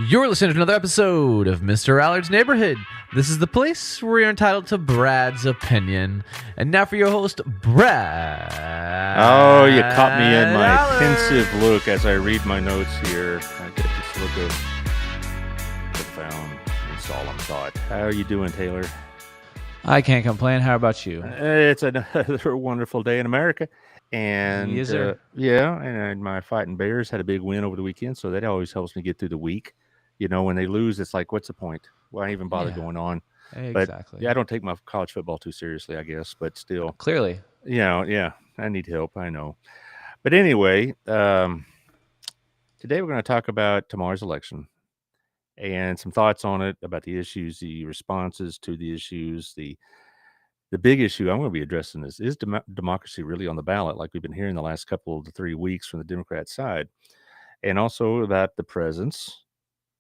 You're listening to another episode of Mr. Allard's Neighborhood. This is the place where you're entitled to Brad's opinion. And now for your host, Brad. Oh, you caught me in my Allard. pensive look as I read my notes here. I get this look of profound and solemn thought. How are you doing, Taylor? I can't complain. How about you? It's another wonderful day in America. And Yes, sir. and my fighting Bears had a big win over the weekend, so that always helps me get through the week. You know, when they lose, it's like, what's the point? Why even bother Yeah. going on? Exactly. But yeah, I don't take my college football too seriously, I guess. But still, Clearly. yeah, I need help. I know. But anyway, today we're going to talk about tomorrow's election and some thoughts on it, about the issues, the responses to the issues. The big issue I'm going to be addressing is democracy really on the ballot, like we've been hearing the last couple to 3 weeks from the Democrat side, and also about the presence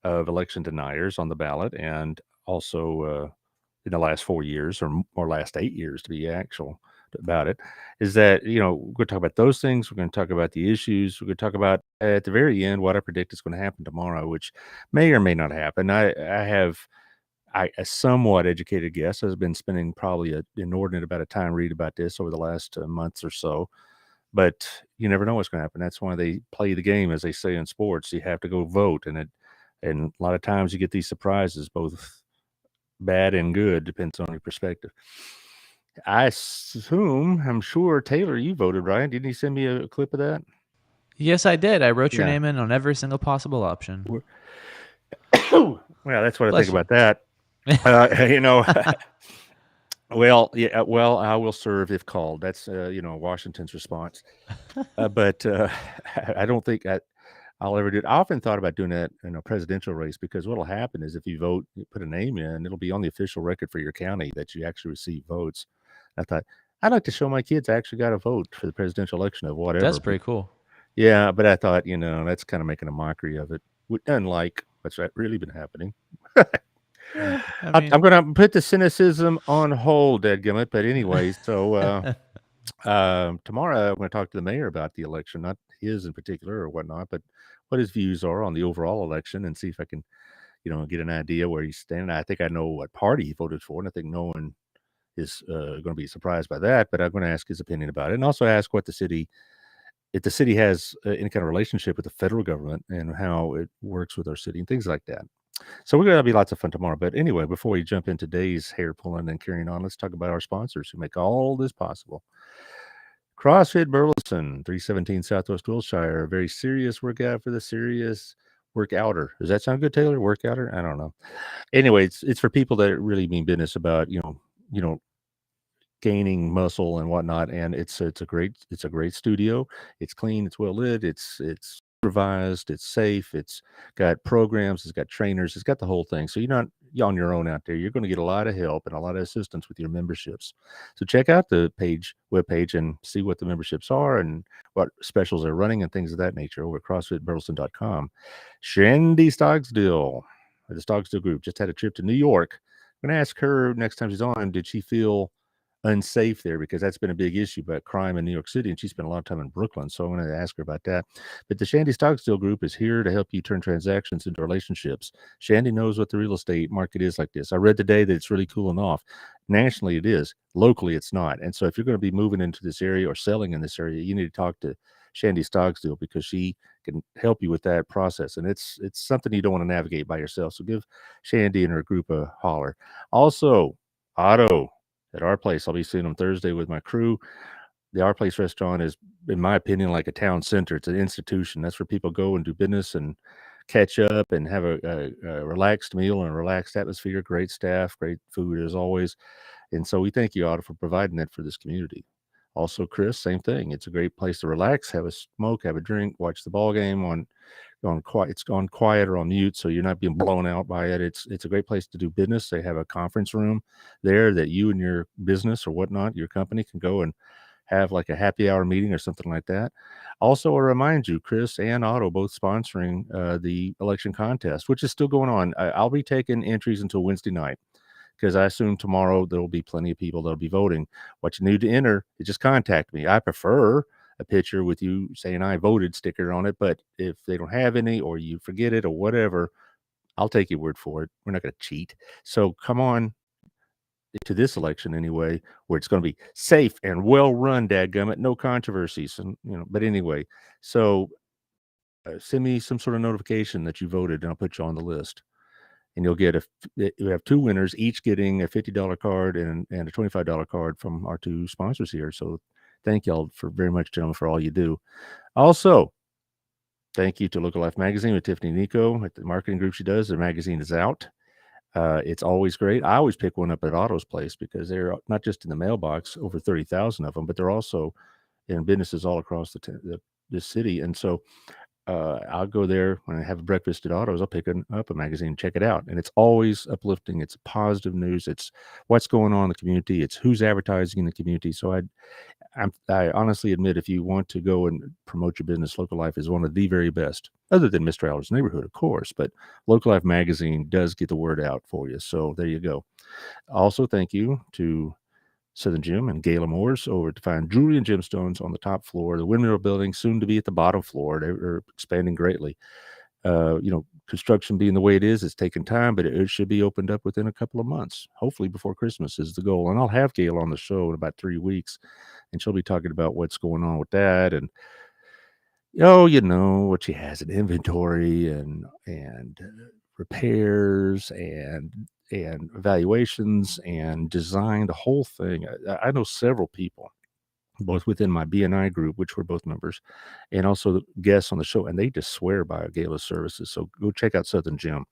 of election deniers on the ballot, and also in the last 4 years or last 8 years to be actual about it, is that, we're going to talk about those things. We're going to talk about the issues. We're going to talk about, at the very end, what I predict is going to happen tomorrow, which may or may not happen. I have a somewhat educated guess. I've been spending probably an inordinate amount of time reading about this over the last months or so, but you never know what's going to happen. That's why they play the game, as they say in sports. You have to go vote, and a lot of times you get these surprises, both bad and good, depends on your perspective. I'm sure, Taylor, you voted, right? Didn't you send me a clip of that? Yes, I did. I wrote your Yeah. name in on every single possible option. Well, that's what I Bless think you. about that. Well, yeah, well, I will serve if called. That's, Washington's response. But I don't think I'll ever do it. I often thought about doing that in a presidential race, because what'll happen is if you vote, you put a name in, it'll be on the official record for your county that you actually received votes. I thought, I'd like to show my kids I actually got a vote for the presidential election of whatever. That's But pretty cool. yeah, but I thought, that's kind of making a mockery of it. Unlike what's really been happening. I I'm going to put the cynicism on hold, dadgummit. But anyway, so tomorrow I'm going to talk to the mayor about the election, not his in particular or whatnot, but what his views are on the overall election, and see if I can, get an idea where he's standing. I think I know what party he voted for, and I think no one is going to be surprised by that. But I'm going to ask his opinion about it, and also ask what if the city has any kind of relationship with the federal government and how it works with our city and things like that. So we're going to be lots of fun tomorrow. But anyway, before we jump into today's hair pulling and carrying on, let's talk about our sponsors who make all this possible. CrossFit Burleson, 317 Southwest Wilshire, a very serious workout for the serious workouter. Does that sound good, Taylor? Workouter? I don't know. Anyway, it's for people that really mean business about, gaining muscle and whatnot. And it's a great studio. It's clean, it's well lit, it's supervised, it's safe, it's got programs, it's got trainers, it's got the whole thing. So you're not on your own out there. You're going to get a lot of help and a lot of assistance with your memberships. So check out the webpage, and see what the memberships are and what specials are running and things of that nature over at CrossFitBurleson.com. Shandy Stogsdill, the Stogsdill Group, just had a trip to New York. I'm going to ask her next time she's on, did she feel unsafe there, because that's been a big issue about crime in New York City, and she spent a lot of time in Brooklyn. So I'm going to ask her about that. But the Shandy Stockstill Group is here to help you turn transactions into relationships. Shandy knows what the real estate market is like this. I read today that it's really cooling off. Nationally, it is. Locally, it's not. And so if you're going to be moving into this area or selling in this area, you need to talk to Shandy Stockstill, because she can help you with that process. And it's something you don't want to navigate by yourself. So give Shandy and her group a holler. Also, Otto at Our Place. I'll be seeing them Thursday with my crew. The Our Place restaurant is, in my opinion, like a town center. It's an institution. That's where people go and do business and catch up and have a relaxed meal and a relaxed atmosphere. Great staff, great food as always. And so we thank you, Otto, for providing that for this community. Also, Chris, same thing. It's a great place to relax, have a smoke, have a drink, watch the ball game on quiet. It's on quiet or on mute, so you're not being blown out by it. It's a great place to do business. They have a conference room there that you and your business or whatnot, your company, can go and have like a happy hour meeting or something like that. Also, I remind you, Chris and Otto both sponsoring the election contest, which is still going on. I'll be taking entries until Wednesday night, because I assume tomorrow there will be plenty of people that'll be voting. What you need to enter is just contact me. I prefer a picture with you saying I voted sticker on it, but if they don't have any, or you forget it or whatever, I'll take your word for it. We're not going to cheat. So come on to this election anyway, where it's going to be safe and well run, dadgummit, no controversies, and But anyway, so send me some sort of notification that you voted, and I'll put you on the list. And you'll get you have two winners, each getting a $50 card and a $25 card from our two sponsors here. So thank y'all very much, gentlemen, for all you do. Also, thank you to Local Life Magazine with Tiffany Nico at the marketing group she does. Their magazine is out. It's always great. I always pick one up at Otto's place because they're not just in the mailbox, over 30,000 of them, but they're also in businesses all across the city. And so I'll go there when I have breakfast at Otto's. I'll pick up a magazine, check it out, and it's always uplifting. It's positive news. It's what's going on in the community. It's who's advertising in the community. So I honestly admit, if you want to go and promote your business, Local Life is one of the very best, other than Mr. Allard's Neighborhood, of course. But Local Life Magazine does get the word out for you. So there you go. Also, thank you to Southern Gem and Gayla Moore's over to find jewelry and gemstones on the top floor. The Windmill Building, soon to be at the bottom floor. They're expanding greatly. Construction being the way it is, it's taking time, but it should be opened up within a couple of months. Hopefully before Christmas is the goal. And I'll have Gail on the show in about 3 weeks, and she'll be talking about what's going on with that and what she has in inventory and repairs and evaluations and design, the whole thing. I know several people, both within my BNI group, which we're both members, and also the guests on the show, and they just swear by Gala's services. So go check out Southern Gem.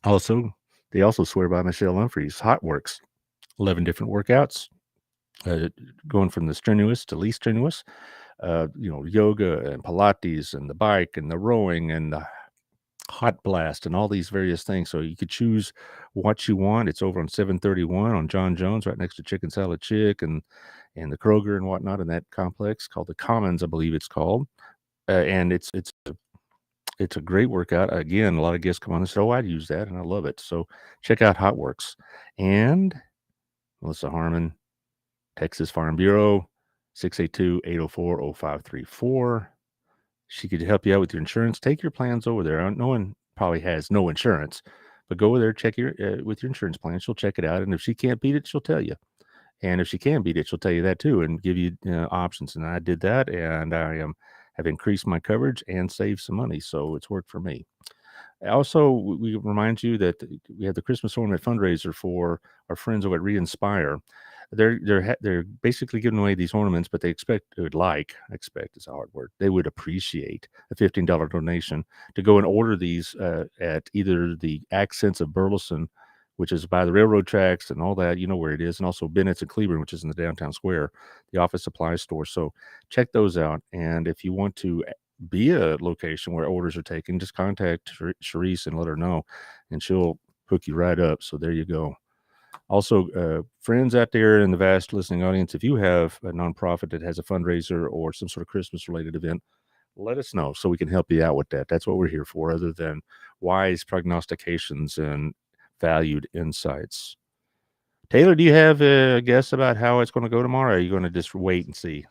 Also, they also swear by Michelle Humphrey's Hot Works, 11 different workouts, going from the strenuous to least strenuous, yoga and Pilates and the bike and the rowing and the hot blast and all these various things. So you could choose what you want. It's over on 731 on John Jones, right next to Chicken Salad Chick and the Kroger and whatnot in that complex called the Commons, I believe it's called. And it's a great workout. Again, a lot of guests come on and say, "Oh, I'd use that," and I love it. So check out Hot Works. And Melissa Harmon, Texas Farm Bureau, 682-804-0534. She could help you out with your insurance. Take your plans over there. No one probably has no insurance, but go over there, check with your insurance plan. She'll check it out, and if she can't beat it, she'll tell you. And if she can beat it, she'll tell you that too, and give you options. And I did that, and I have increased my coverage and saved some money, so it's worked for me. Also, we remind you that we have the Christmas ornament fundraiser for our friends over at Re-Inspire. They're basically giving away these ornaments, but they expect is a hard word. They would appreciate a $15 donation to go and order these at either the Accents of Burleson, which is by the railroad tracks and all that, you know where it is, and also Bennett's and Cleburne, which is in the downtown square, the office supply store. So check those out. And if you want to be a location where orders are taken, just contact Sharice and let her know, and she'll hook you right up. So there you go. Also, friends out there in the vast listening audience, if you have a nonprofit that has a fundraiser or some sort of Christmas-related event, let us know so we can help you out with that. That's what we're here for, other than wise prognostications and valued insights. Taylor, do you have a guess about how it's going to go tomorrow? Or are you going to just wait and see?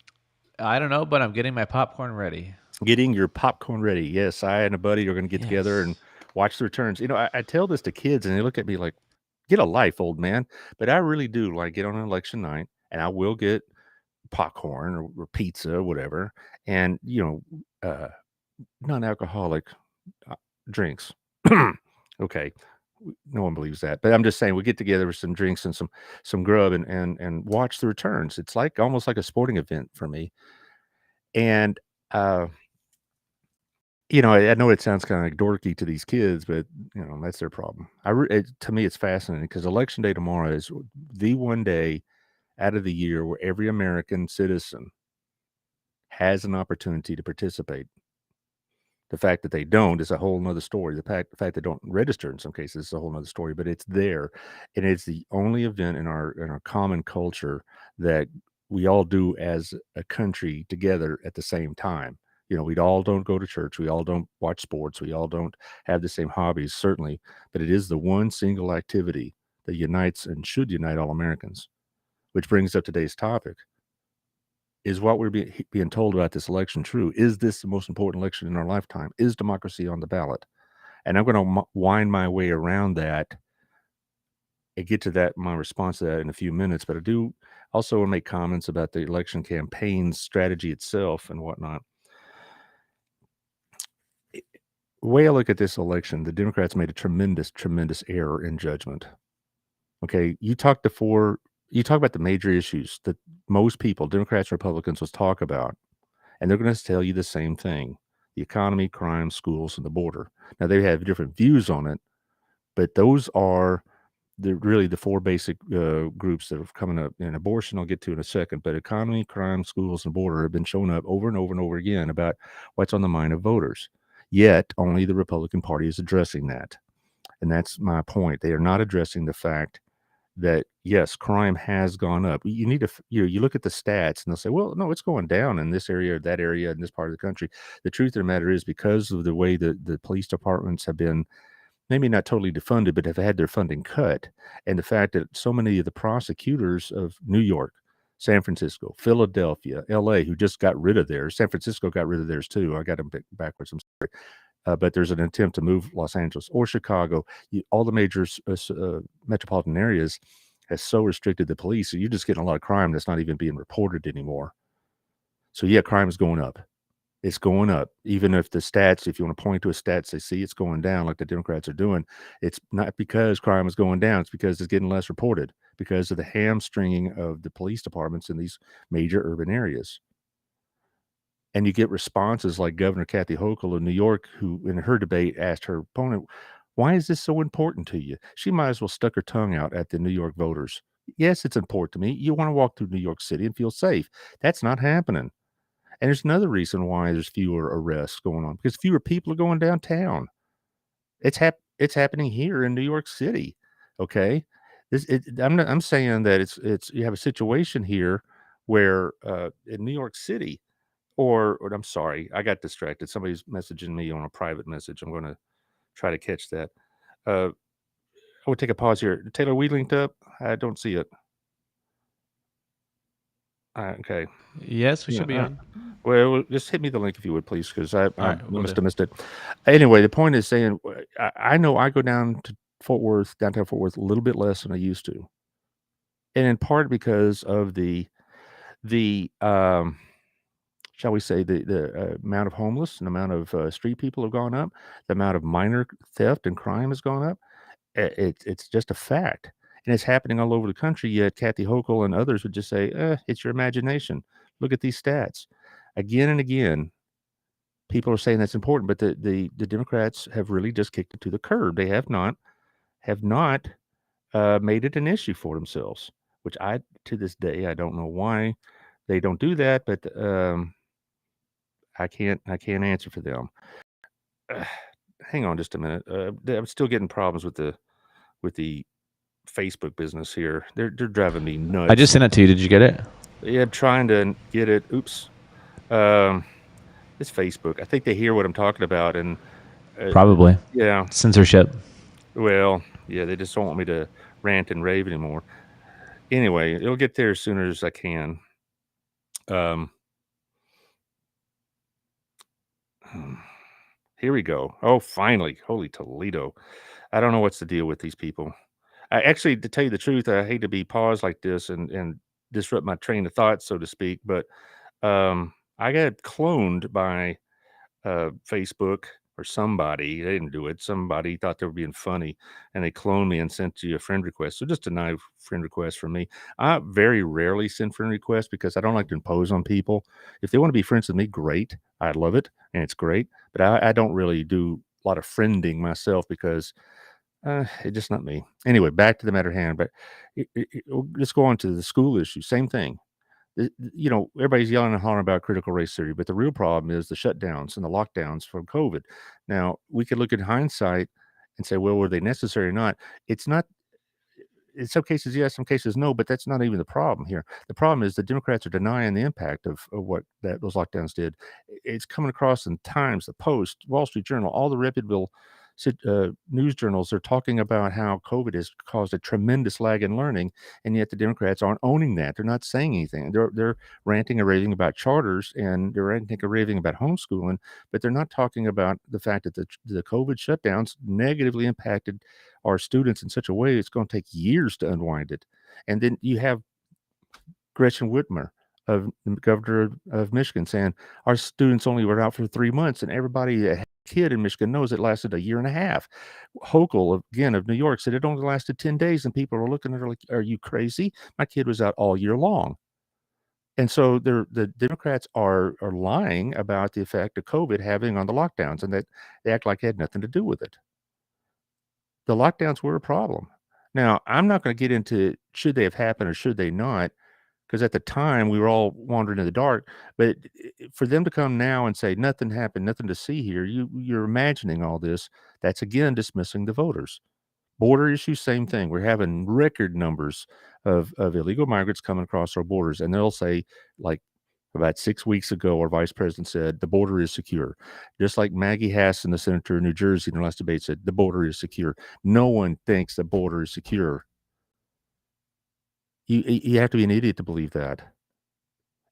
I don't know, but I'm getting my popcorn ready. Getting your popcorn ready. Yes, I and a buddy are going to get together and watch the returns. I tell this to kids, and they look at me like, "Get a life, old man." But I really do get on election night, and I will get popcorn or pizza or whatever, and non-alcoholic drinks. Okay, no one believes that, but I'm just saying we get together with some drinks and some grub and watch the returns. It's almost like a sporting event for me, and I know it sounds kind of dorky to these kids, but that's their problem. To me, it's fascinating because Election Day tomorrow is the one day out of the year where every American citizen has an opportunity to participate. The fact that they don't is a whole nother story. The fact they don't register in some cases is a whole nother story, but it's there. And it's the only event in our common culture that we all do as a country together at the same time. We all don't go to church. We all don't watch sports. We all don't have the same hobbies, certainly, but it is the one single activity that unites and should unite all Americans, which brings up today's topic. Is what we're being told about this election true? Is this the most important election in our lifetime? Is democracy on the ballot? And I'm going to wind my way around that and get to that, my response to that in a few minutes. But I do also want to make comments about the election campaign strategy itself and whatnot. The way I look at this election, the Democrats made a tremendous, tremendous error in judgment. Okay, you talk about the major issues that most people, Democrats and Republicans, will talk about, and they're going to tell you the same thing: the economy, crime, schools, and the border. Now they have different views on it, but those are really the four basic groups that are coming up. And abortion, I'll get to in a second, but economy, crime, schools, and border have been showing up over and over and over again about what's on the mind of voters. Yet only the Republican Party is addressing that. And that's my point. They are not addressing the fact that, yes, crime has gone up. You need to, you look at the stats and they'll say, well, no, it's going down in this area or that area in this part of the country. The truth of the matter is, because of the way the police departments have been maybe not totally defunded, but have had their funding cut, and the fact that so many of the prosecutors of New York, San Francisco, Philadelphia, LA, who just got rid of theirs, San Francisco got rid of theirs too. I got them backwards. I'm sorry. But there's an attempt to move Los Angeles or Chicago. All the major metropolitan areas has so restricted the police, so you're just getting a lot of crime that's not even being reported anymore. So yeah, crime is going up. It's going up. Even if the stats, if you want to point to a stats, they see it's going down like the Democrats are doing. It's not because crime is going down. It's because it's getting less reported because of the hamstringing of the police departments in these major urban areas. And you get responses like Governor Kathy Hochul of New York, who in her debate asked her opponent, why is this so important to you? She might as well stuck her tongue out at the New York voters. Yes, it's important to me. You want to walk through New York City and feel safe. That's not happening. And there's another reason why there's fewer arrests going on, because fewer people are going downtown. It's happening here in New York City. Okay. I'm saying that it's you have a situation here where in New York City, or I'm sorry, I got distracted. Somebody's messaging me on a private message. I'm going to try to catch that. I will take a pause here. Taylor, we linked up? I don't see it. Okay. Yes, we should be on. Well, just hit me the link if you would, please, because I right, will must do. have missed it. Anyway, the point is saying, I know I go down to downtown Fort Worth, a little bit less than I used to, and in part because of the shall we say, the amount of homeless and amount of street people have gone up, the amount of minor theft and crime has gone up. It's just a fact, and it's happening all over the country. Yet Kathy Hochul and others would just say, "It's your imagination. Look at these stats." Again and again, people are saying that's important, but the Democrats have really just kicked it to the curb. They have not made it an issue for themselves, which to this day, I don't know why they don't do that, but I can't answer for them. Hang on just a minute. I'm still getting problems with the Facebook business here. They're driving me nuts. I just sent it to you. Did you get it? Yeah, I'm trying to get it. Oops. It's Facebook. I think they hear what I'm talking about, and Probably. yeah. Censorship. Well, yeah, they just don't want me to rant and rave anymore. Anyway, it'll get there as soon as I can. Here we go. Oh, finally. Holy Toledo. I don't know what's the deal with these people. I actually, to tell you the truth, I hate to be paused like this and disrupt my train of thought, so to speak, but I got cloned by Facebook or somebody. They didn't do it. Somebody thought they were being funny, and they cloned me and sent you a friend request. So just deny friend request from me. I very rarely send friend requests because I don't like to impose on people. If they want to be friends with me, great. I love it, and it's great. But I don't really do a lot of friending myself because it's just not me. Anyway, back to the matter at hand. But let's go on to the school issue. Same thing. Everybody's yelling and hollering about critical race theory, but the real problem is the shutdowns and the lockdowns from COVID. Now, we could look at hindsight and say, well, were they necessary or not? It's not. In some cases, yes, some cases, no, but that's not even the problem here. The problem is the Democrats are denying the impact of what those lockdowns did. It's coming across in Times, the Post, Wall Street Journal, all the reputable news journals are talking about how COVID has caused a tremendous lag in learning, and yet the Democrats aren't owning that. They're not saying anything. They're ranting and raving about charters, and they're ranting and raving about homeschooling, but they're not talking about the fact that the COVID shutdowns negatively impacted our students in such a way it's going to take years to unwind it. And then you have Gretchen Whitmer, of the governor of Michigan, saying our students only were out for 3 months, and everybody, a kid in Michigan knows it lasted a year and a half. Hochul, again, of New York, said it only lasted 10 days, and people are looking at her like, "Are you crazy? My kid was out all year long." And so the Democrats are lying about the effect of COVID having on the lockdowns, and that they act like it had nothing to do with it. The lockdowns were a problem. Now, I'm not gonna get into should they have happened or should they not, because at the time we were all wandering in the dark. But for them to come now and say nothing happened, nothing to see here, you're imagining all this. That's again dismissing the voters. Border issue, same thing. We're having record numbers of illegal migrants coming across our borders, and they'll say, like about 6 weeks ago, our vice president said the border is secure. Just like Maggie Hassan, the senator in New Jersey, in the last debate said the border is secure. No one thinks the border is secure. You have to be an idiot to believe that.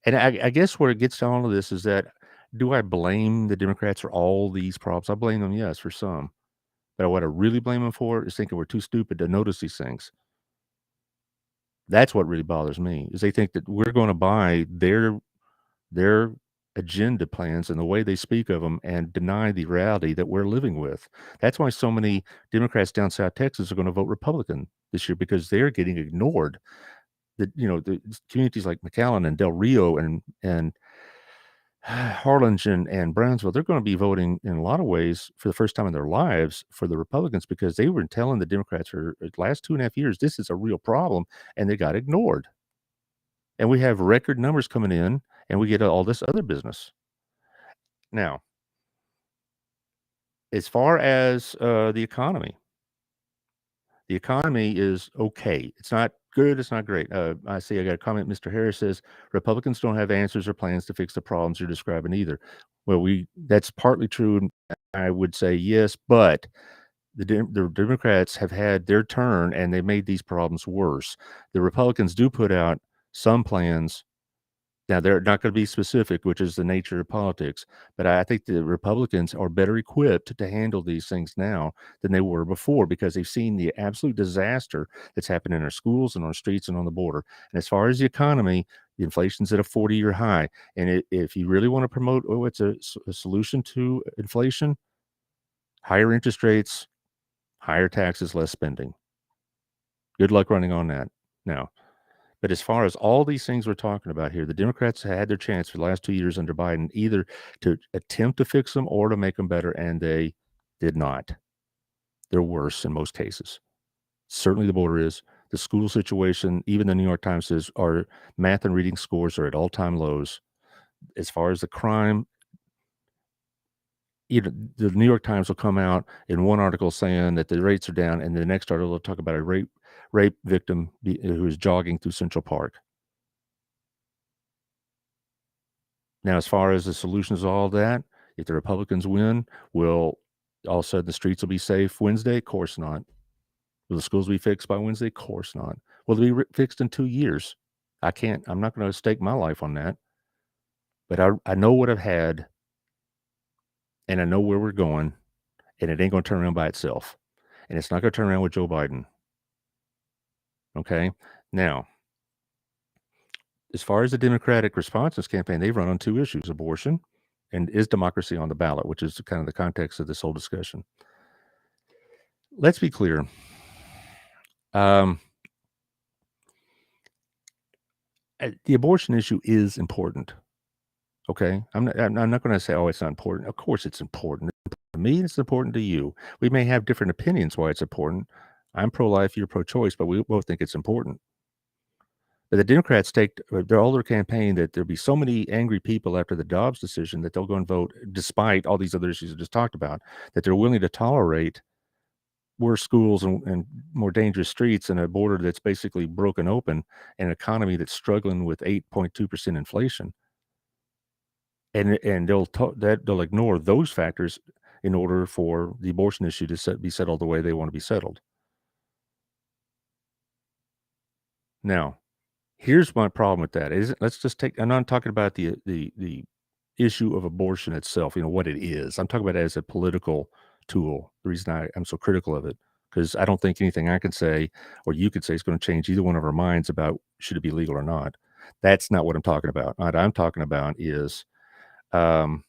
And I guess where it gets to all of this is that, do I blame the Democrats for all these problems? I blame them, yes, for some. But what I really blame them for is thinking we're too stupid to notice these things. That's what really bothers me, is they think that we're gonna buy their agenda plans and the way they speak of them and deny the reality that we're living with. That's why so many Democrats down South Texas are gonna vote Republican this year, because they're getting ignored. The communities like McAllen and Del Rio and Harlingen and Brownsville, they're gonna be voting in a lot of ways for the first time in their lives for the Republicans, because they were telling the Democrats for the last 2.5 years, this is a real problem, and they got ignored. And we have record numbers coming in, and we get all this other business. Now, as far as the economy is okay. It's not good, it's not great. I see I got a comment. Mr. Harris says Republicans don't have answers or plans to fix the problems you're describing either. Well, that's partly true, and I would say yes, but the Democrats have had their turn, and they made these problems worse. The Republicans do put out some plans. Now, they're not gonna be specific, which is the nature of politics, but I think the Republicans are better equipped to handle these things now than they were before, because they've seen the absolute disaster that's happened in our schools and on our streets and on the border. And as far as the economy, the inflation's at a 40-year high, and if you really wanna promote, what's a solution to inflation? Higher interest rates, higher taxes, less spending. Good luck running on that. Now, but as far as all these things we're talking about here, the Democrats had their chance for the last 2 years under Biden, either to attempt to fix them or to make them better, and they did not. They're worse in most cases. Certainly the border is. The school situation, even the New York Times says our math and reading scores are at all-time lows. As far as the crime, the New York Times will come out in one article saying that the rates are down, and the next article will talk about a rape victim who is jogging through Central Park. Now, as far as the solutions to all that, if the Republicans win, will all of a sudden the streets will be safe Wednesday? Of course not. Will the schools be fixed by Wednesday? Of course not. Will they be fixed in 2 years? I'm not gonna stake my life on that. But I know what I've had, and I know where we're going, and it ain't gonna turn around by itself. And it's not gonna turn around with Joe Biden. Okay? Now, as far as the Democratic response to this campaign, they've run on 2 issues: abortion and is democracy on the ballot, which is kind of the context of this whole discussion. Let's be clear. The abortion issue is important. Okay? I'm not gonna say, "Oh, it's not important." Of course it's important. To me, it's important to you. We may have different opinions why it's important. I'm pro-life, you're pro-choice, but we both think it's important. But the Democrats take all their campaign that there'll be so many angry people after the Dobbs decision that they'll go and vote despite all these other issues I just talked about, that they're willing to tolerate worse schools and more dangerous streets and a border that's basically broken open, and an economy that's struggling with 8.2% inflation. And they'll ignore those factors in order for the abortion issue to be settled the way they want to be settled. Now, here's my problem with that is let's just take I'm not talking about the issue of abortion itself, what it is. I'm talking about it as a political tool. The reason I'm so critical of it, because I don't think anything I can say or you could say is going to change either one of our minds about should it be legal or not. That's not what I'm talking about. What I'm talking about is um,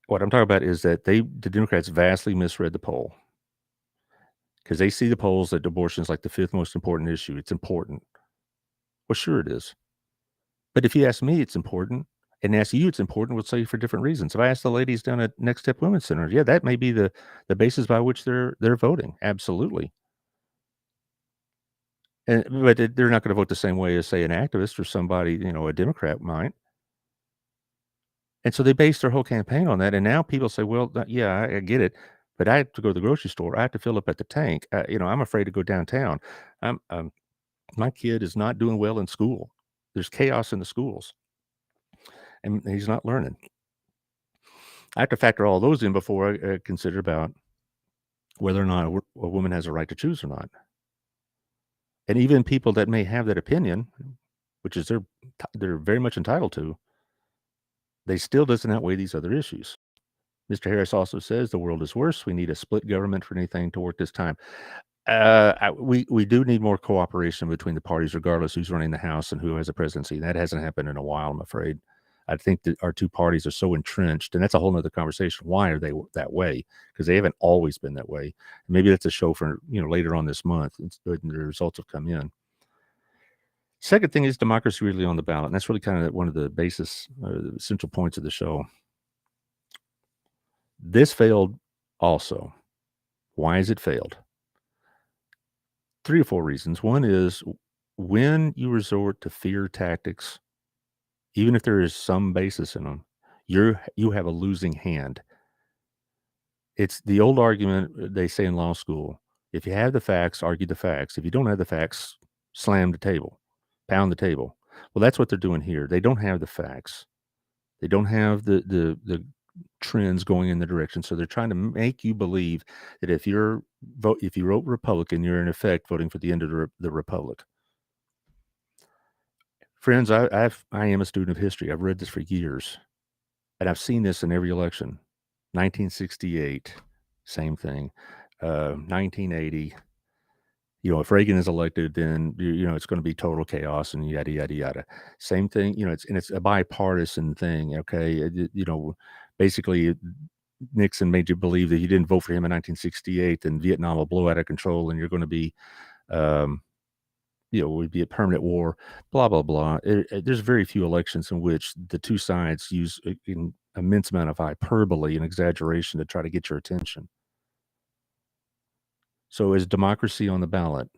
that the Democrats vastly misread the poll because they see the polls that abortion is like the fifth most important issue. It's important. Well, sure it is. But if you ask me, it's important, and ask you, it's important, we'll say for different reasons. If I ask the ladies down at Next Step Women's Center, yeah, that may be the basis by which they're voting. Absolutely. But they're not going to vote the same way as, say, an activist or somebody, a Democrat might. And so they base their whole campaign on that. And now people say, well, yeah, I get it. But I have to go to the grocery store. I have to fill up at the tank. I'm afraid to go downtown. My kid is not doing well in school. There's chaos in the schools, and he's not learning. I have to factor all those in before I consider about whether or not a woman has a right to choose or not. And even people that may have that opinion, which is they're very much entitled to, they still doesn't outweigh these other issues. Mr. Harris also says the world is worse. We need a split government for anything to work this time. We do need more cooperation between the parties, regardless who's running the House and who has the presidency. That hasn't happened in a while, I'm afraid. I think that our two parties are so entrenched, and that's a whole nother conversation. Why are they that way? Because they haven't always been that way. Maybe that's a show for later on this month, and the results have come in. Second thing is democracy really on the ballot, and that's really kind of one of the basis, the central points of the show. This failed also. Why has it failed? 3 or 4 reasons. One is when you resort to fear tactics, even if there is some basis in them, you have a losing hand. It's the old argument they say in law school, if you have the facts, argue the facts. If you don't have the facts, slam the table, pound the table. Well, that's what they're doing here. They don't have the facts. They don't have the trends going in the direction. So they're trying to make you believe that if you vote Republican, you're in effect voting for the end of the republic. Friends, I am a student of history. I've read this for years, and I've seen this in every election. 1968, same thing. 1980. If Reagan is elected, then it's going to be total chaos and yada yada yada. Same thing. It's a bipartisan thing. Okay, basically Nixon made you believe that you didn't vote for him in 1968, then Vietnam will blow out of control, and you're going to be would be a permanent war, blah, blah, blah. There's very few elections in which the two sides use an immense amount of hyperbole and exaggeration to try to get your attention. So is democracy on the ballot?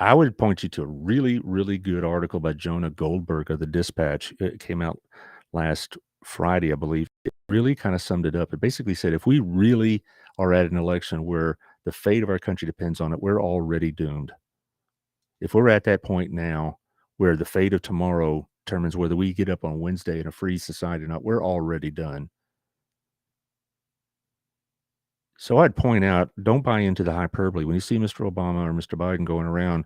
I would point you to a really, really good article by Jonah Goldberg of the Dispatch. It came out last Friday, I believe. It really kind of summed it up. It basically said if we really are at an election where the fate of our country depends on it, we're already doomed. If we're at that point now where the fate of tomorrow determines whether we get up on Wednesday in a free society or not, we're already done. So I'd point out, don't buy into the hyperbole. When you see Mr. Obama or Mr. Biden going around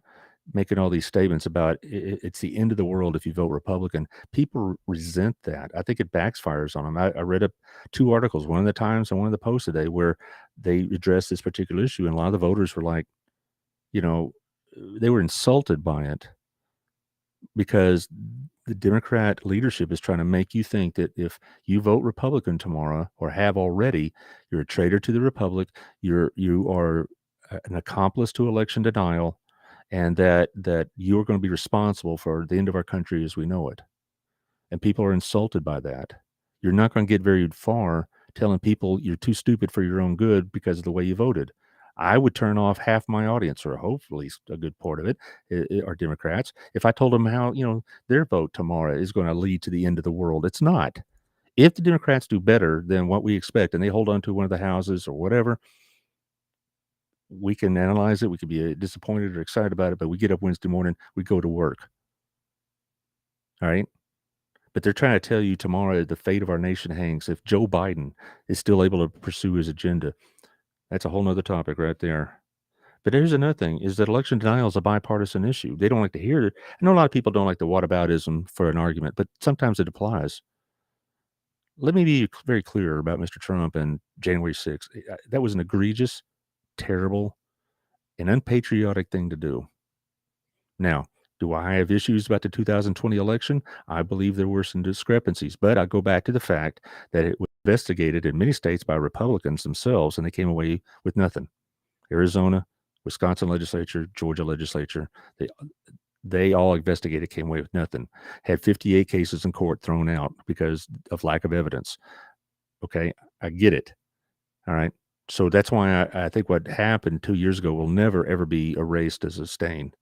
making all these statements about it's the end of the world if you vote Republican, people resent that. I think it backfires on them. I read 2 articles, one of the Times and one of the Post today, where they addressed this particular issue, and a lot of the voters were like, they were insulted by it because the Democrat leadership is trying to make you think that if you vote Republican tomorrow or have already, you're a traitor to the Republic, you are an accomplice to election denial, and that you're going to be responsible for the end of our country as we know it. And people are insulted by that. You're not going to get very far telling people you're too stupid for your own good because of the way you voted. I would turn off half my audience, or hopefully a good part of it, are Democrats, if I told them how, their vote tomorrow is going to lead to the end of the world. It's not. If the Democrats do better than what we expect and they hold on to one of the houses or whatever, we can analyze it. We can be disappointed or excited about it, but we get up Wednesday morning, we go to work. All right. But they're trying to tell you tomorrow the fate of our nation hangs if Joe Biden is still able to pursue his agenda. That's a whole nother topic right there. But here's another thing is that election denial is a bipartisan issue. They don't like to hear it. I know a lot of people don't like the whataboutism for an argument, but sometimes it applies. Let me be very clear about Mr. Trump and January 6th. That was an egregious, terrible, and unpatriotic thing to do. Now, do I have issues about the 2020 election? I believe there were some discrepancies, but I go back to the fact that it was investigated in many states by Republicans themselves, and they came away with nothing. Arizona, Wisconsin legislature, Georgia legislature, they all investigated, came away with nothing. Had 58 cases in court thrown out because of lack of evidence. Okay, I get it. All right. So that's why I think what happened 2 years ago will never, ever be erased as a stain.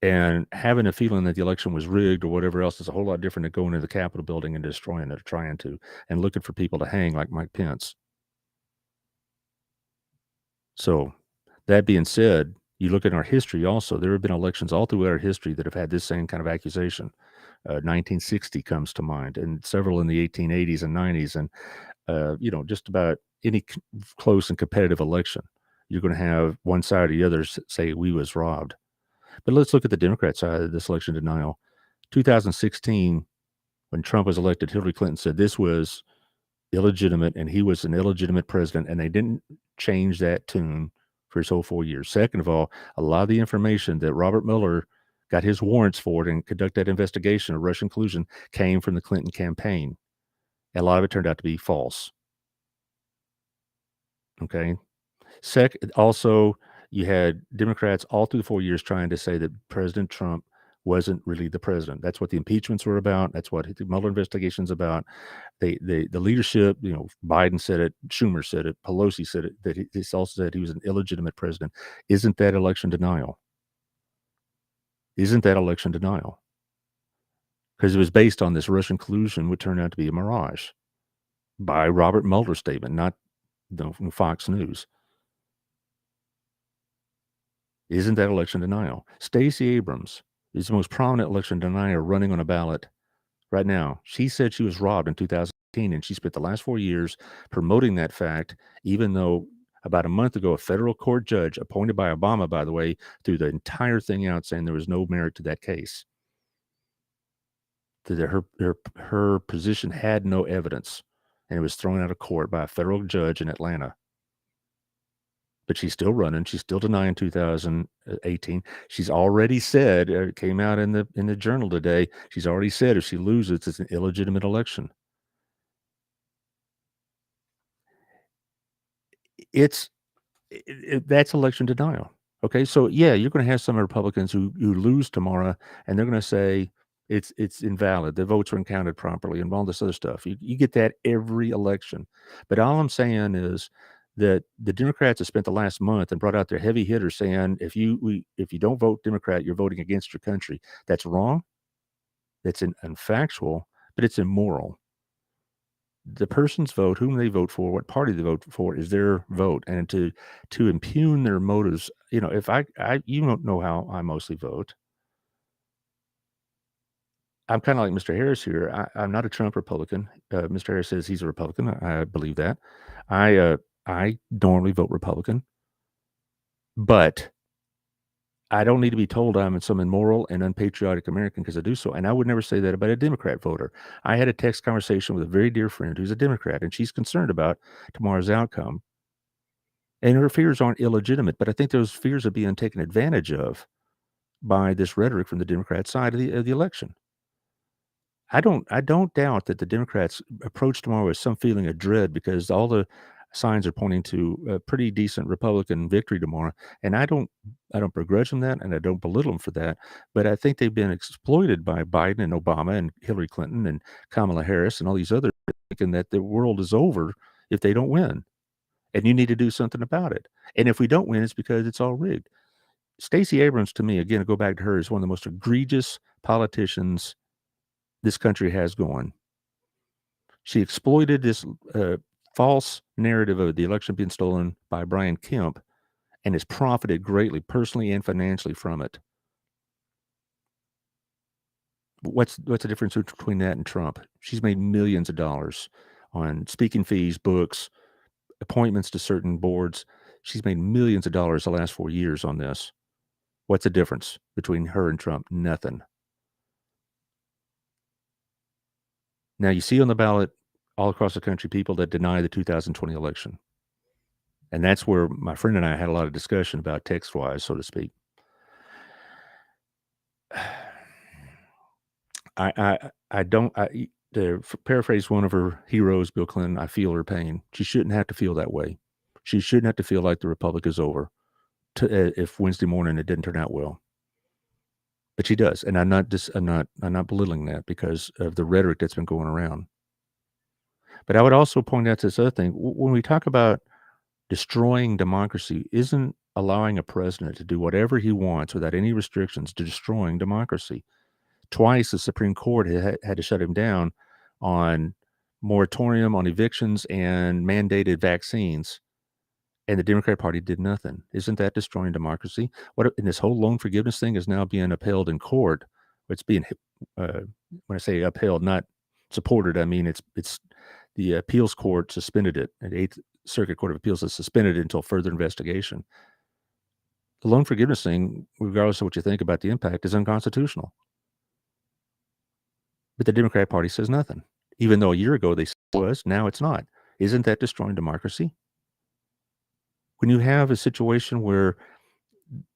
And having a feeling that the election was rigged or whatever else is a whole lot different than going into the Capitol building and destroying it or trying to and looking for people to hang like Mike Pence. So that being said, you look at our history also, there have been elections all throughout our history that have had this same kind of accusation. 1960 comes to mind, and several in the 1880s and 90s, and just about any close and competitive election, you're going to have one side or the other say we was robbed. But let's look at the Democrat side of this election denial. 2016, when Trump was elected, Hillary Clinton said this was illegitimate and he was an illegitimate president, and they didn't change that tune for his whole 4 years. Second of all, a lot of the information that Robert Mueller got his warrants for it and conduct that investigation of Russian collusion came from the Clinton campaign. And a lot of it turned out to be false. Okay. Also, you had Democrats all through the 4 years trying to say that President Trump wasn't really the president. That's what the impeachments were about. That's what the Mueller investigation's about. The leadership, Biden said it, Schumer said it, Pelosi said it, that he also said he was an illegitimate president. Isn't that election denial? Isn't that election denial? Because it was based on this Russian collusion would turn out to be a mirage by Robert Mueller's statement, not from Fox News. Isn't that election denial? Stacey Abrams is the most prominent election denier running on a ballot right now. She said she was robbed in 2018, and she spent the last 4 years promoting that fact, even though about a month ago, a federal court judge appointed by Obama, by the way, threw the entire thing out saying there was no merit to that case. That her position had no evidence, and it was thrown out of court by a federal judge in Atlanta. But she's still running. She's still denying 2018. She's already said, it came out in the journal today, she's already said if she loses, it's an illegitimate election. That's election denial. Okay, so yeah, you're going to have some Republicans who lose tomorrow, and they're going to say it's invalid. The votes weren't counted properly, and all this other stuff. You get that every election. But all I'm saying is that the Democrats have spent the last month and brought out their heavy hitters saying if you don't vote Democrat, you're voting against your country. That's wrong. That's unfactual, but it's immoral. The person's vote, whom they vote for, what party they vote for, is their vote, and to impugn their motives. If you don't know how I mostly vote. I'm kind of like Mr. Harris here. I'm not a Trump Republican. Mr. Harris says he's a Republican. I believe that. I normally vote Republican, but I don't need to be told I'm some immoral and unpatriotic American because I do so. And I would never say that about a Democrat voter. I had a text conversation with a very dear friend who's a Democrat, and she's concerned about tomorrow's outcome. And her fears aren't illegitimate, but I think those fears are being taken advantage of by this rhetoric from the Democrat side of the election. I don't doubt that the Democrats approach tomorrow with some feeling of dread because all the signs are pointing to a pretty decent Republican victory tomorrow. And I don't begrudge them that, and I don't belittle them for that. But I think they've been exploited by Biden and Obama and Hillary Clinton and Kamala Harris and all these others, thinking that the world is over if they don't win, and you need to do something about it. And if we don't win, it's because it's all rigged. Stacey Abrams, to me, again, to go back to her, is one of the most egregious politicians this country has going. She exploited this false narrative of the election being stolen by Brian Kemp and has profited greatly, personally and financially, from it. What's the difference between that and Trump? She's made millions of dollars on speaking fees, books, appointments to certain boards. She's made millions of dollars the last 4 years on this. What's the difference between her and Trump? Nothing. Now, you see on the ballot all across the country people that deny the 2020 election. And that's where my friend and I had a lot of discussion about text-wise, so to speak. I don't, to paraphrase one of her heroes, Bill Clinton, I feel her pain. She shouldn't have to feel that way. She shouldn't have to feel like the Republic is over if Wednesday morning it didn't turn out well. But she does, and I'm not belittling that because of the rhetoric that's been going around. But I would also point out this other thing. When we talk about destroying democracy, isn't allowing a president to do whatever he wants without any restrictions to destroying democracy. Twice the Supreme Court had to shut him down on moratorium on evictions and mandated vaccines, and the Democratic Party did nothing. Isn't that destroying democracy? And this whole loan forgiveness thing is now being upheld in court. It's being, when I say upheld, not supported, I mean it's the appeals court suspended it, and the Eighth Circuit Court of Appeals has suspended it until further investigation. The loan forgiveness thing, regardless of what you think about the impact, is unconstitutional. But the Democratic Party says nothing, even though a year ago they said it was. Now it's not. Isn't that destroying democracy? When you have a situation where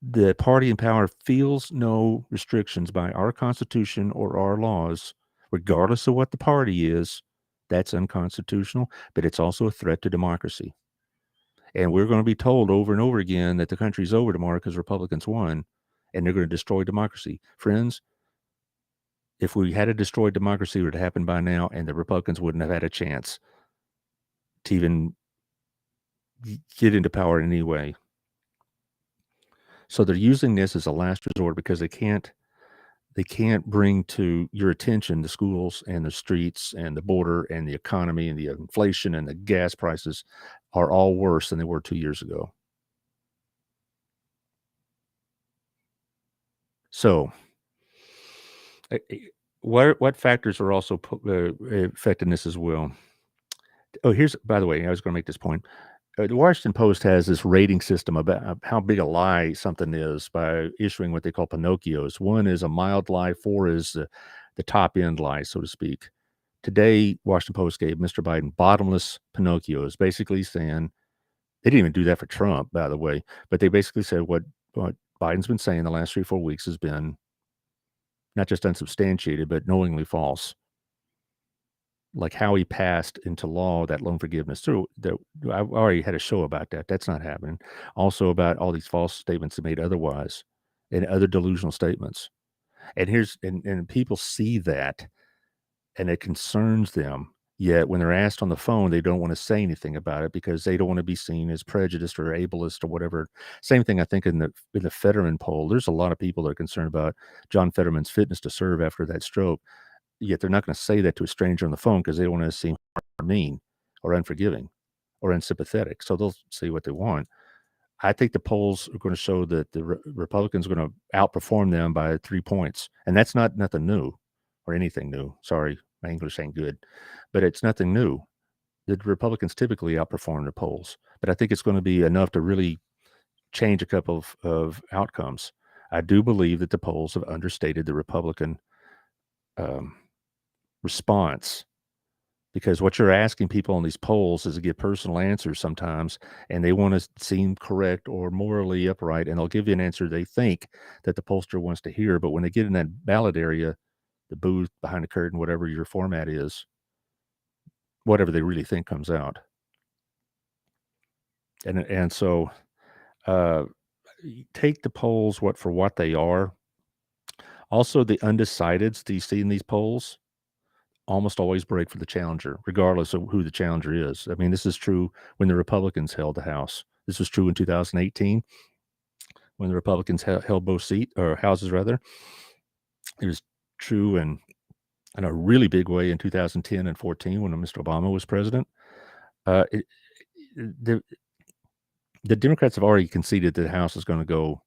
the party in power feels no restrictions by our Constitution or our laws, regardless of what the party is, that's unconstitutional, but it's also a threat to democracy. And we're going to be told over and over again that the country's over tomorrow because Republicans won, and they're going to destroy democracy. Friends, if we had a destroyed democracy, it would have happened by now, and the Republicans wouldn't have had a chance to even get into power in any way. So they're using this as a last resort because they can't bring to your attention the schools and the streets and the border and the economy and the inflation and the gas prices are all worse than they were 2 years ago. So what factors are also affecting this as well? Oh, by the way, I was going to make this point. The Washington Post has this rating system about how big a lie something is by issuing what they call Pinocchios. 1 is a mild lie, 4 is the top end lie, so to speak. Today, Washington Post gave Mr. Biden bottomless Pinocchios, basically saying, they didn't even do that for Trump, by the way, but they basically said what Biden's been saying the last 3 or 4 weeks has been not just unsubstantiated, but knowingly false. Like how he passed into law that loan forgiveness through. I already had a show about that. That's not happening. Also about all these false statements he made otherwise, and other delusional statements. And people see that, and it concerns them. Yet when they're asked on the phone, they don't want to say anything about it because they don't want to be seen as prejudiced or ableist or whatever. Same thing I think in the Fetterman poll. There's a lot of people that are concerned about John Fetterman's fitness to serve after that stroke. Yet they're not going to say that to a stranger on the phone because they don't want to seem mean or unforgiving or unsympathetic. So they'll say what they want. I think the polls are going to show that the Republicans are going to outperform them by 3 points. And that's not nothing new or anything new. Sorry, my English ain't good. But it's nothing new. The Republicans typically outperform the polls. But I think it's going to be enough to really change a couple of outcomes. I do believe that the polls have understated the Republican response, because what you're asking people on these polls is to give personal answers sometimes, and they want to seem correct or morally upright, and they'll give you an answer they think that the pollster wants to hear. But when they get in that ballot area, the booth, behind the curtain, whatever your format is, whatever they really think comes out. And so take the polls for what they are. Also, the undecideds that you see in these polls almost always break for the challenger, regardless of who the challenger is. I mean, this is true when the Republicans held the House. This was true in 2018 when the Republicans held both houses, rather. It was true in a really big way in 2010 and 14 when Mr. Obama was president. The Democrats have already conceded that the House is going to go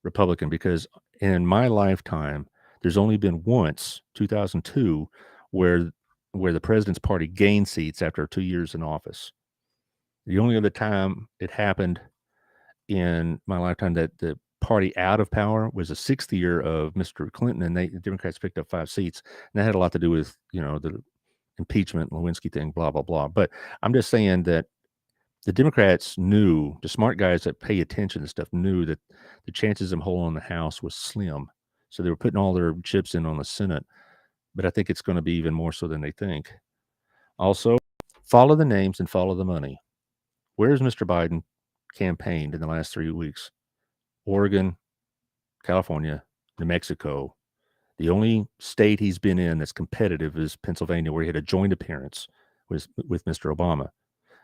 Republican because in my lifetime, There's only been once, 2002, where the president's party gained seats after 2 years in office. The only other time it happened in my lifetime that the party out of power was the 6th year of Mr. Clinton, and the Democrats picked up 5 seats, and that had a lot to do with, the impeachment, Lewinsky thing, blah, blah, blah. But I'm just saying that the Democrats knew, the smart guys that pay attention to stuff knew that the chances of them holding on the House was slim. So they were putting all their chips in on the Senate. But I think it's going to be even more so than they think. Also, follow the names and follow the money. Where's Mr. Biden campaigned in the last 3 weeks? Oregon, California, New Mexico. The only state he's been in that's competitive is Pennsylvania, where he had a joint appearance with Mr. Obama.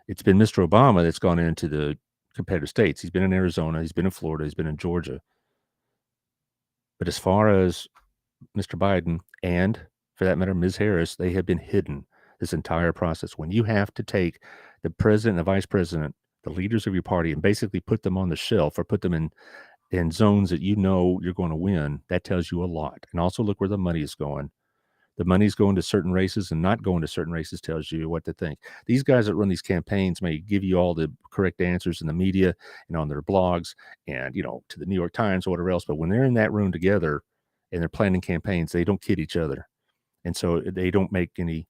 It's been Mr. Obama that's gone into the competitive states. He's been in Arizona, he's been in Florida, he's been in Georgia. But as far as Mr. Biden and, for that matter, Ms. Harris, they have been hidden this entire process. When you have to take the president and the vice president, the leaders of your party, and basically put them on the shelf or put them in zones that you know you're going to win, that tells you a lot. And also look where the money is going. The money's going to certain races and not going to certain races tells you what to think. These guys that run these campaigns may give you all the correct answers in the media and on their blogs and, to the New York Times or whatever else. But when they're in that room together and they're planning campaigns, they don't kid each other. And so they don't make any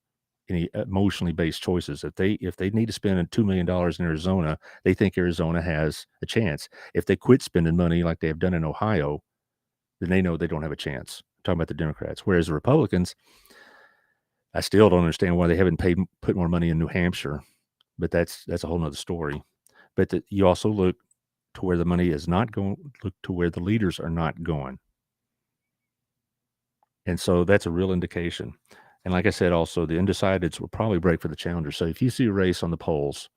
emotionally based choices. If they need to spend $2 million in Arizona, they think Arizona has a chance. If they quit spending money like they have done in Ohio, then they know they don't have a chance. I'm talking about the Democrats. Whereas the Republicans, I still don't understand why they haven't put more money in New Hampshire, but that's a whole nother story. But you also look to where the money is not going, look to where the leaders are not going. And so that's a real indication. And like I said, also the undecideds will probably break for the challenger. So if you see a race on the polls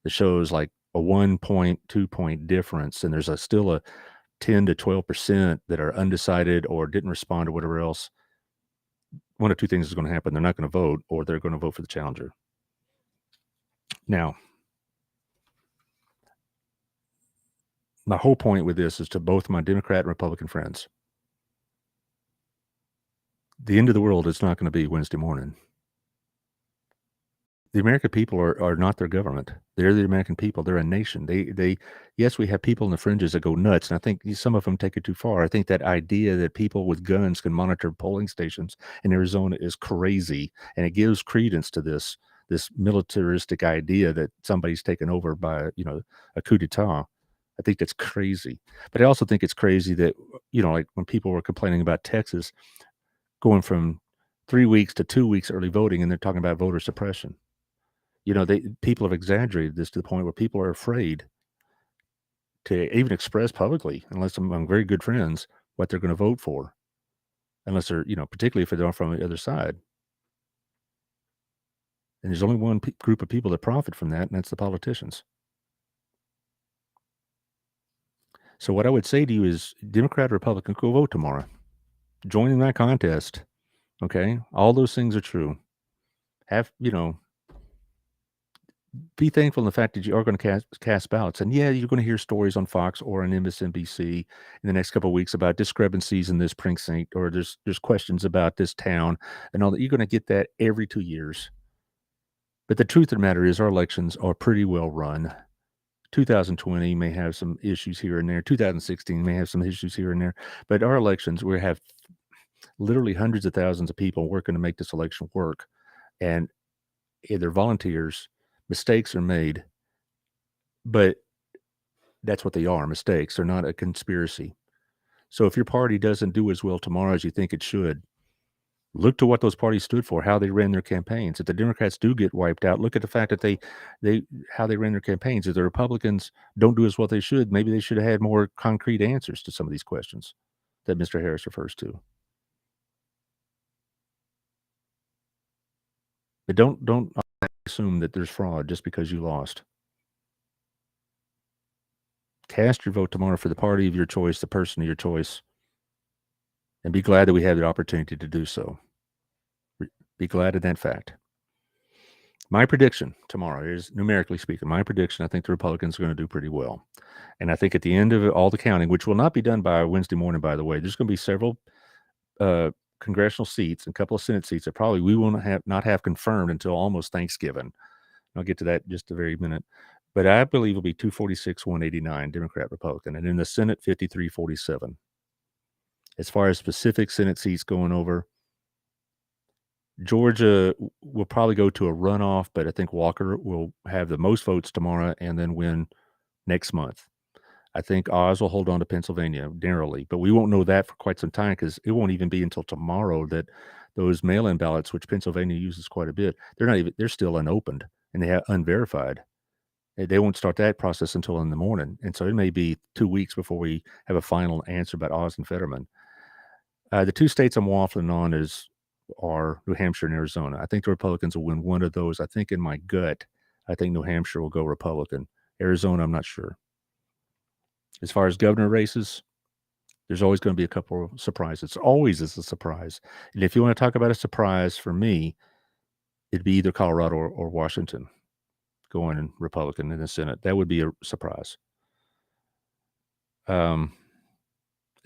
that shows like a 1 point, 2 point difference, and there's still a 10 to 12% that are undecided or didn't respond or whatever else, one of two things is going to happen. They're not going to vote, or they're going to vote for the challenger. Now, my whole point with this is to both my Democrat and Republican friends. The end of the world is not going to be Wednesday morning. The American people are not their government. They're the American people. They're a nation. Yes, we have people in the fringes that go nuts, and I think some of them take it too far. I think that idea that people with guns can monitor polling stations in Arizona is crazy, and it gives credence to this militaristic idea that somebody's taken over by, a coup d'etat. I think that's crazy. But I also think it's crazy that, like when people were complaining about Texas going from 3 weeks to 2 weeks early voting, and they're talking about voter suppression. People have exaggerated this to the point where people are afraid to even express publicly, unless among very good friends, what they're going to vote for, unless they're, particularly if they're from the other side. And there's only one group of people that profit from that, and that's the politicians. So what I would say to you is, Democrat or Republican, go vote tomorrow. Join in that contest. Okay? All those things are true. Be thankful in the fact that you are going to cast ballots. And yeah, you're going to hear stories on Fox or on MSNBC in the next couple of weeks about discrepancies in this precinct, or there's questions about this town and all that. You're going to get that every 2 years. But the truth of the matter is our elections are pretty well run. 2020 may have some issues here and there. 2016 may have some issues here and there. But our elections, we have literally hundreds of thousands of people working to make this election work. And they're volunteers. Mistakes are made, but that's what they are, mistakes. They're not a conspiracy. So if your party doesn't do as well tomorrow as you think it should, look to what those parties stood for, how they ran their campaigns. If the Democrats do get wiped out, look at the fact that how they ran their campaigns. If the Republicans don't do as well as they should, maybe they should have had more concrete answers to some of these questions that Mr. Harris refers to. But don't assume that there's fraud just because you lost. Cast your vote tomorrow for the party of your choice, the person of your choice, and be glad that we have the opportunity to do so. Be glad of that fact. My prediction tomorrow is, numerically speaking, I think the Republicans are going to do pretty well. And I think at the end of all the counting, which will not be done by Wednesday morning, by the way, there's going to be several congressional seats and a couple of Senate seats that probably we will not have confirmed until almost Thanksgiving. I'll get to that in just a very minute. But I believe it'll be 246, 189, Democrat, Republican. And in the Senate, 53-47. As far as specific Senate seats going over, Georgia will probably go to a runoff, but I think Walker will have the most votes tomorrow and then win next month. I think Oz will hold on to Pennsylvania narrowly, but we won't know that for quite some time because it won't even be until tomorrow that those mail-in ballots, which Pennsylvania uses quite a bit, they're still unopened and they have unverified. They won't start that process until in the morning, and so it may be 2 weeks before we have a final answer about Oz and Fetterman. The two states I'm waffling on are New Hampshire and Arizona. I think the Republicans will win one of those. I think in my gut, I think New Hampshire will go Republican. Arizona, I'm not sure. As far as governor races, there's always going to be a couple of surprises. Always is a surprise. And if you want to talk about a surprise for me, it'd be either Colorado or Washington going Republican in the Senate. That would be a surprise.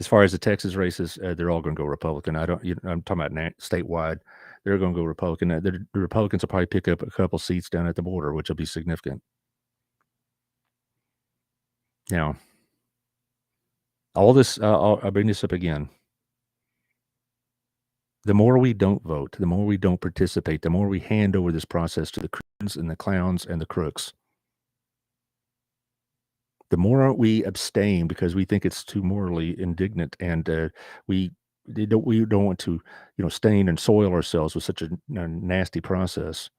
As far as the Texas races, they're all going to go Republican. I'm talking about statewide. They're going to go Republican. The Republicans will probably pick up a couple seats down at the border, which will be significant. Now, all this, I'll bring this up again. The more we don't vote, the more we don't participate, the more we hand over this process to the croons and the clowns and the crooks. The more we abstain because we think it's too morally indignant, and we don't want to, stain and soil ourselves with such a nasty process.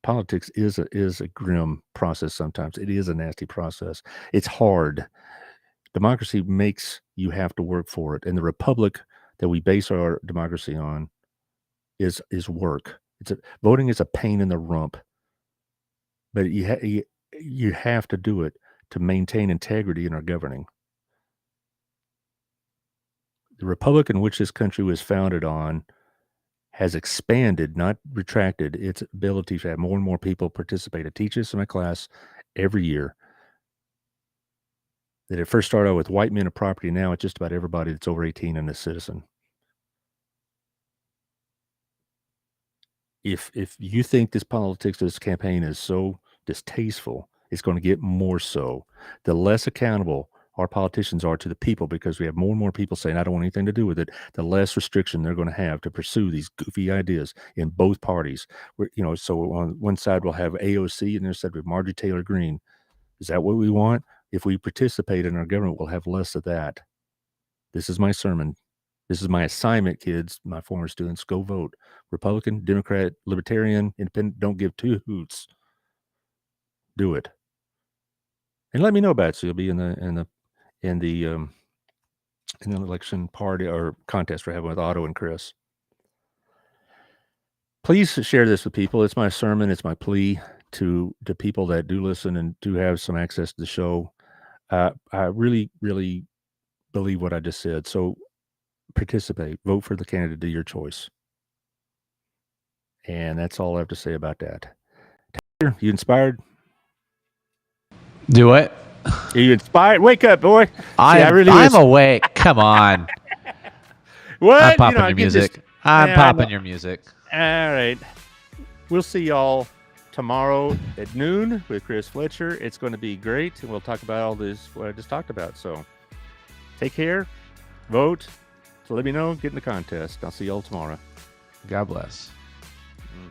Politics is a grim process. Sometimes it is a nasty process. It's hard. Democracy makes you have to work for it, and the republic that we base our democracy on is work. Voting is a pain in the rump, but you have to do it to maintain integrity in our governing. The republic in which this country was founded on has expanded, not retracted, its ability to have more and more people participate. I teach this in my class every year. That it first started out with white men of property. Now it's just about everybody that's over 18 and a citizen. If you think this politics, this campaign is so distasteful, it's going to get more so. The less accountable our politicians are to the people, because we have more and more people saying, I don't want anything to do with it, the less restriction they're going to have to pursue these goofy ideas in both parties. So on one side we'll have AOC and the other side with Marjorie Taylor Greene. Is that what we want? If we participate in our government, we'll have less of that. This is my sermon. This is my assignment, kids, my former students. Go vote. Republican, Democrat, Libertarian, Independent, don't give two hoots. Do it. And let me know about it. So you'll be in the election party or contest we're having with Otto and Chris. Please share this with people. It's my sermon. It's my plea to people that do listen and do have some access to the show. I really, really believe what I just said. So participate, vote for the candidate of your choice. And that's all I have to say about that. Tyler, you inspired? Do it. Are you inspired? Wake up, boy. I'm awake. Come on. What? I'm popping your music. I'm popping your music. All right. We'll see y'all tomorrow at noon with Chris Fletcher. It's going to be great, and we'll talk about all this, what I just talked about. So take care, vote. So let me know, get in the contest. I'll see y'all tomorrow. God bless. Mm.